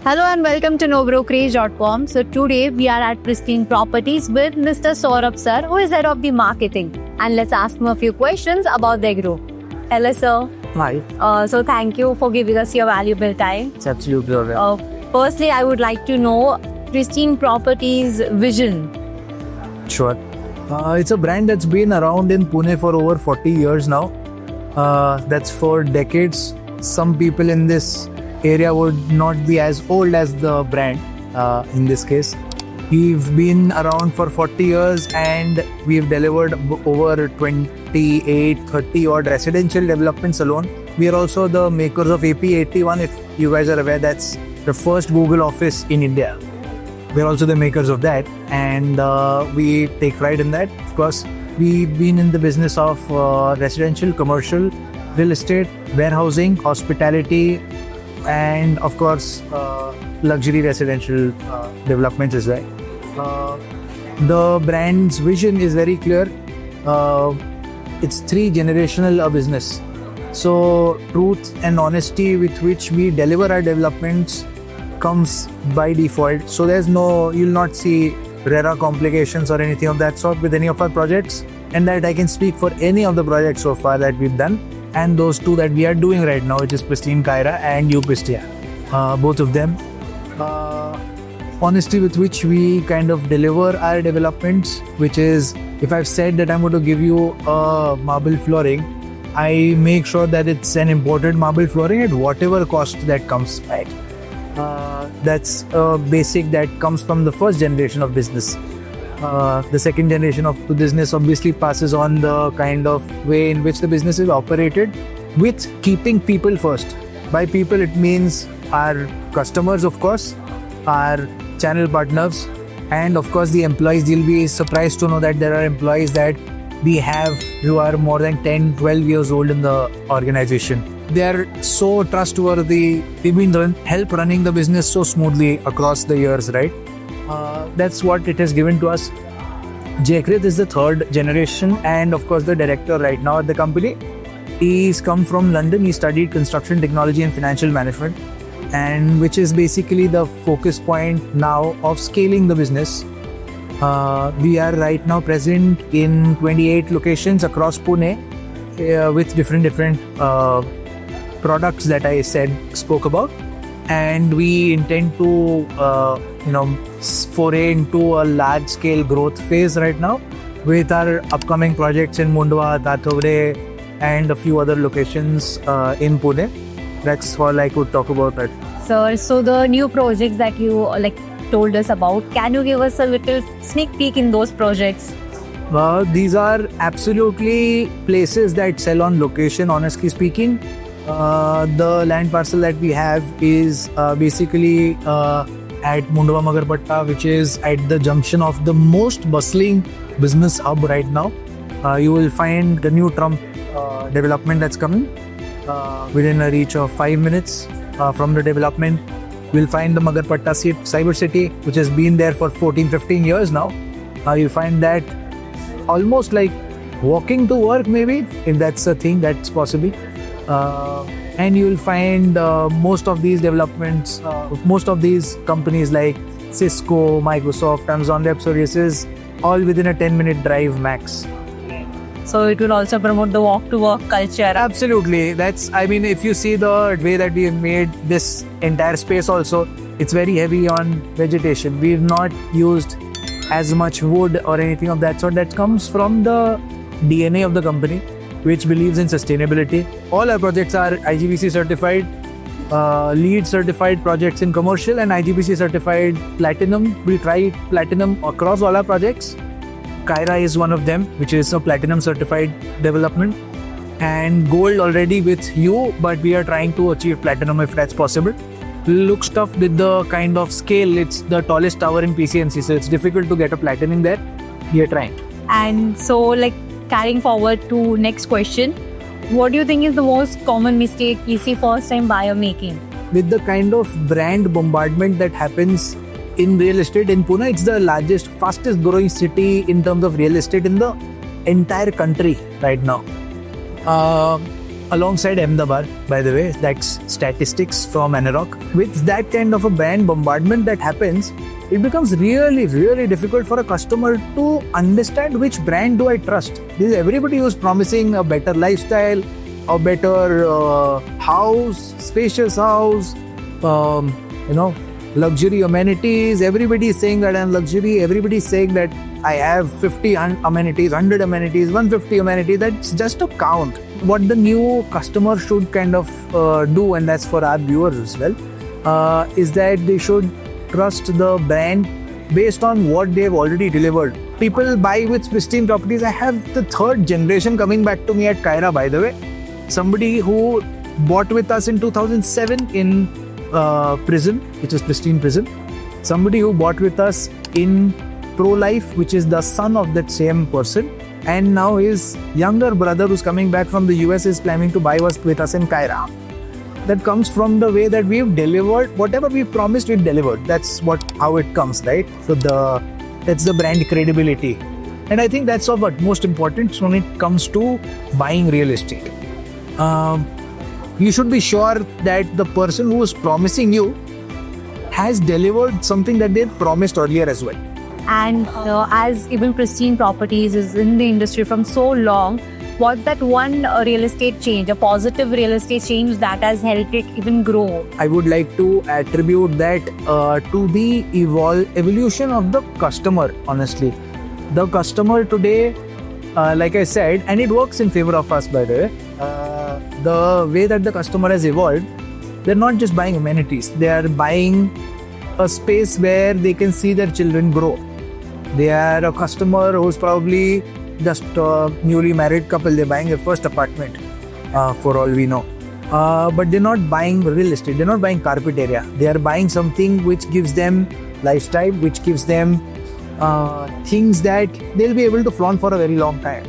Hello and welcome to NoBrokerage.com. So today we are at Pristine Properties with Mr. Saurabh sir, who is head of the marketing. And let's ask him a few questions about their group. Hello sir. Hi. So thank you for giving us your valuable time. It's absolutely alright. Firstly, I would like to know Pristine Properties' vision. Sure. It's a brand that's been around in Pune for over 40 years now. That's for decades. Some people in this area would not be as old as the brand in this case. We've been around for 40 years and we've delivered over 28, 30 odd residential developments alone. We are also the makers of AP81. If you guys are aware, that's the first Google office in India. We're also the makers of that, and we take pride in that. Of course, we've been in the business of residential, commercial, real estate, warehousing, hospitality, and of course, luxury residential developments as well. The brand's vision is very clear. It's 3-generational business. So, truth and honesty with which we deliver our developments comes by default. So you'll not see rare complications or anything of that sort with any of our projects. And that I can speak for any of the projects so far that we've done. And those two that we are doing right now, which is Pristine Kaira and U Pistia. Both of them. Honesty with which we kind of deliver our developments, which is, if I've said that I'm going to give you a marble flooring, I make sure that it's an imported marble flooring at whatever cost that comes, right? That's basic that comes from the first generation of business. The second generation of the business obviously passes on the kind of way in which the business is operated with keeping people first. By people, it means our customers, of course, our channel partners, and of course the employees. You'll be surprised to know that there are employees that we have who are more than 10, 12 years old in the organization. They are so trustworthy. They've been help running the business so smoothly across the years, right? That's what it has given to us. Jaykrit is the third generation and of course the director right now at the company. He's come from London. He studied construction technology and financial management, and which is basically the focus point now of scaling the business. We are right now present in 28 locations across Pune with different products that I spoke about, and we intend to foray into a large scale growth phase right now with our upcoming projects in Mundwa, Tathavre, and a few other locations in Pune. That's all I could talk about that. Sir, so the new projects that you told us about, can you give us a little sneak peek in those projects? These are absolutely places that sell on location, honestly speaking. The land parcel that we have is basically at Mundwa Magarpatta, which is at the junction of the most bustling business hub right now. You will find the new Trump development that's coming within a reach of 5 minutes from the development. You'll find the Magarpatta Cyber City, which has been there for 14-15 years now. You'll find that almost like walking to work, maybe, if that's a thing that's possible. And you'll find most of these developments, most of these companies like Cisco, Microsoft, Amazon Web Services, all within a 10-minute drive max. So it will also promote the walk-to-work culture. Absolutely. If you see the way that we have made this entire space also, it's very heavy on vegetation. We've not used as much wood or anything of that sort. That comes from the DNA of the company, which believes in sustainability. All our projects are IGBC certified, LEED certified projects in commercial, and IGBC certified platinum. We try platinum across all our projects. Kaira is one of them, which is a platinum certified development, and gold already with you, but we are trying to achieve platinum if that's possible. Looks tough with the kind of scale. It's the tallest tower in PCMC, so it's difficult to get a platinum there. We are trying. And so carrying forward to next question, what do you think is the most common mistake you see first time buyer making? With the kind of brand bombardment that happens in real estate in Pune, it's the largest, fastest growing city in terms of real estate in the entire country right now. alongside Ahmedabad, by the way. That's statistics from Anarok. With that kind of a brand bombardment that happens, it becomes really, really difficult for a customer to understand which brand do I trust. This is everybody who's promising a better lifestyle, a better house, spacious house, luxury amenities. Everybody is saying that I'm luxury. Everybody is saying that I have 50 amenities, 100 amenities, 150 amenities. That's just a count. What the new customer should kind of do, and that's for our viewers as well, is that they should trust the brand based on what they've already delivered. People buy with pristine properties. I have the third generation coming back to me at Kaira, by the way. Somebody who bought with us in 2007 in Prison, which is pristine prison. Somebody who bought with us in Pro Life, which is the son of that same person. And now his younger brother who's coming back from the US is planning to buy with us in Kaira. That comes from the way that we've delivered whatever we promised, we've delivered. That's how it comes, right? So that's the brand credibility. And I think that's of utmost importance when it comes to buying real estate. You should be sure that the person who is promising you has delivered something that they promised earlier as well. And as even Pristine Properties is in the industry from so long, what's that one real estate change, a positive real estate change that has helped it even grow? I would like to attribute that to the evolution of the customer, honestly. The customer today, like I said, and it works in favor of us, by the way, the way that the customer has evolved, they're not just buying amenities, they are buying a space where they can see their children grow. They are a customer who's probably just a newly married couple, they're buying their first apartment, for all we know. But they're not buying real estate, they're not buying carpet area. They are buying something which gives them lifestyle, which gives them things that they'll be able to flaunt for a very long time.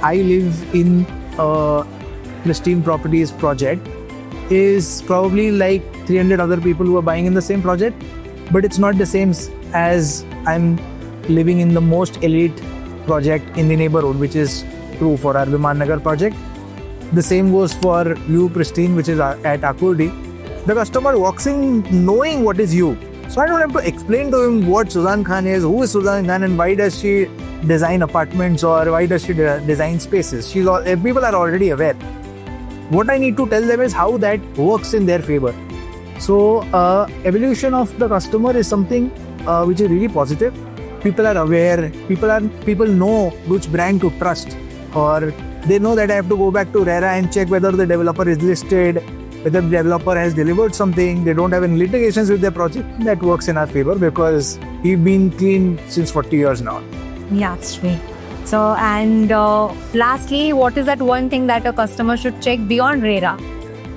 I live in a Pristine Properties project, is probably like 300 other people who are buying in the same project, but it's not the same as I'm living in the most elite project in the neighborhood, which is true for our Viman Nagar project. The same goes for View Pristine, which is at Akurdi. The customer walks in knowing what is you. So I don't have to explain to him what Suzanne Khan is, who is Suzanne Khan, and why does she design apartments or why does she design spaces. People are already aware. What I need to tell them is how that works in their favor. So evolution of the customer is something which is really positive. People are aware, people know which brand to trust, or they know that I have to go back to RERA and check whether the developer is listed, whether the developer has delivered something, they don't have any litigations with their project. That works in our favor because we've been clean since 40 years now. Yeah, that's right. So, and lastly, what is that one thing that a customer should check beyond RERA?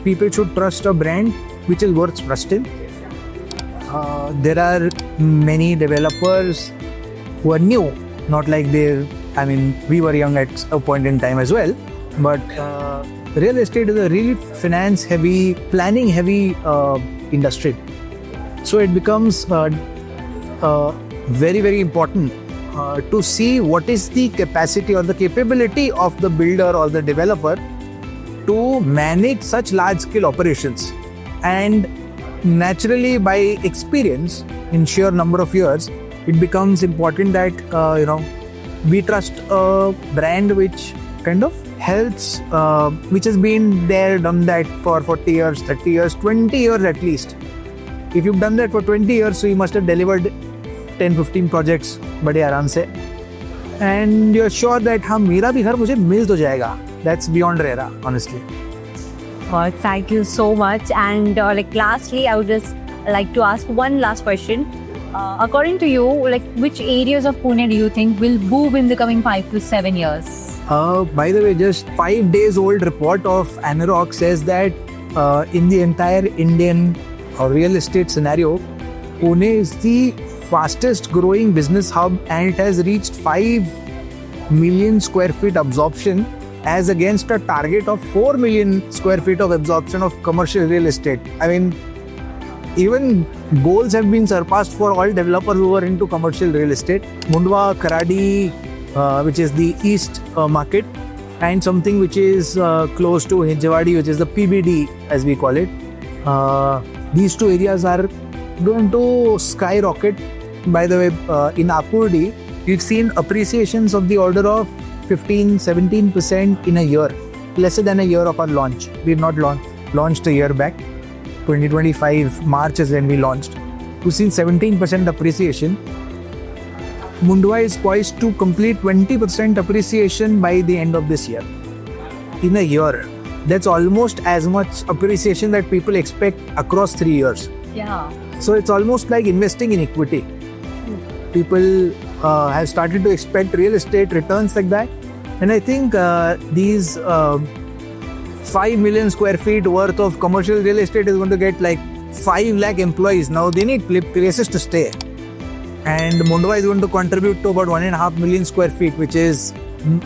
People should trust a brand which is worth trusting. There are many developers who are new, not like we were young at a point in time as well, but real estate is a really finance-heavy, planning-heavy industry. So it becomes very, very important to see what is the capacity or the capability of the builder or the developer to manage such large-scale operations. And naturally, by experience, in sheer number of years, it becomes important that we trust a brand which kind of helps, which has been there, done that for 40 years, 30 years, 20 years at least. If you've done that for 20 years, so you must have delivered 10-15 projects बड़े आराम से, and you're sure that हाँ मेरा भी घर मुझे मिल तो जाएगा. That's beyond RERA, honestly. Thank you so much. And lastly, I would just like to ask one last question. According to you, which areas of Pune do you think will boom in the coming 5 to 7 years? By the way, just 5 days old report of Anarok says that in the entire Indian real estate scenario, Pune is the fastest growing business hub and it has reached 5 million square feet absorption as against a target of 4 million square feet of absorption of commercial real estate. I mean, even goals have been surpassed for all developers who are into commercial real estate. Mundwa, Karadi, which is the east market, and something which is close to Hinjawadi, which is the PBD as we call it. These two areas are going to skyrocket. By the way, in Apurdi, we've seen appreciations of the order of 15-17% in a year, lesser than a year of our launch. We've not launched a year back. 2025 March is when we launched. We've seen 17% appreciation. Mundwa is poised to complete 20% appreciation by the end of this year. In a year, that's almost as much appreciation that people expect across 3 years. Yeah. So it's almost like investing in equity. People have started to expect real estate returns like that. And I think these 5 million square feet worth of commercial real estate is going to get like 5 lakh employees. Now they need places to stay. And Mundwa is going to contribute to about 1.5 million square feet, which is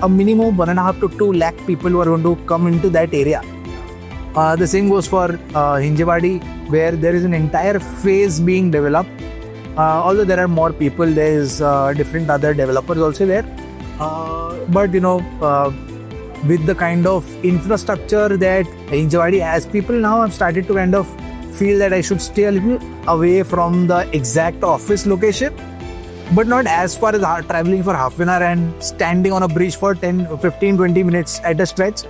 a minimum 1.5 to 2 lakh people who are going to come into that area. The same goes for Hinjawadi, where there is an entire phase being developed. Although there are more people, there is different other developers also there. But with the kind of infrastructure that Hinjawadi has, people now have started to kind of feel that I should stay a little away from the exact office location, but not as far as traveling for half an hour and standing on a bridge for 10, 15, 20 minutes at a stretch.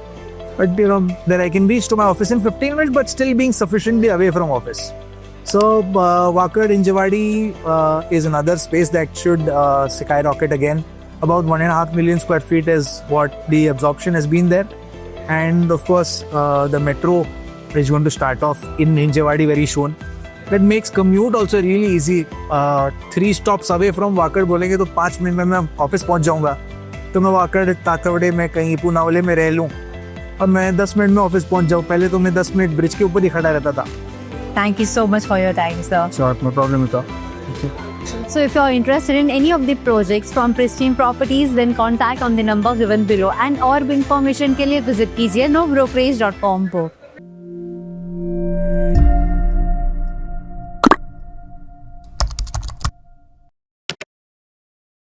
But that I can reach to my office in 15 minutes, but still being sufficiently away from office. So Wakad Hinjawadi is another space that should skyrocket again. About 1.5 million square feet is what the absorption has been there. And of course, the metro is going to start off in Hinjawadi very soon. That makes commute also really easy. 3 stops away from Wakad बोलेंगे तो 5 minute में मैं office पहुंच जाऊंगा. तो मैं वाकड़ तातवड़े में कहीं पूनावाले में रह लूं और मैं 10 मिनट में ऑफिस पहुंच जाऊं. पहले तो मैं 10 मिनट ब्रिज के ऊपर ही खड़ा रहता था. Thank you so much for your time, sir. Sure, no problem at all. So if you're interested in any of the projects from Pristine Properties, then contact on the number given below. And और भी information के लिए visit कीजिए nobrokerage.com को.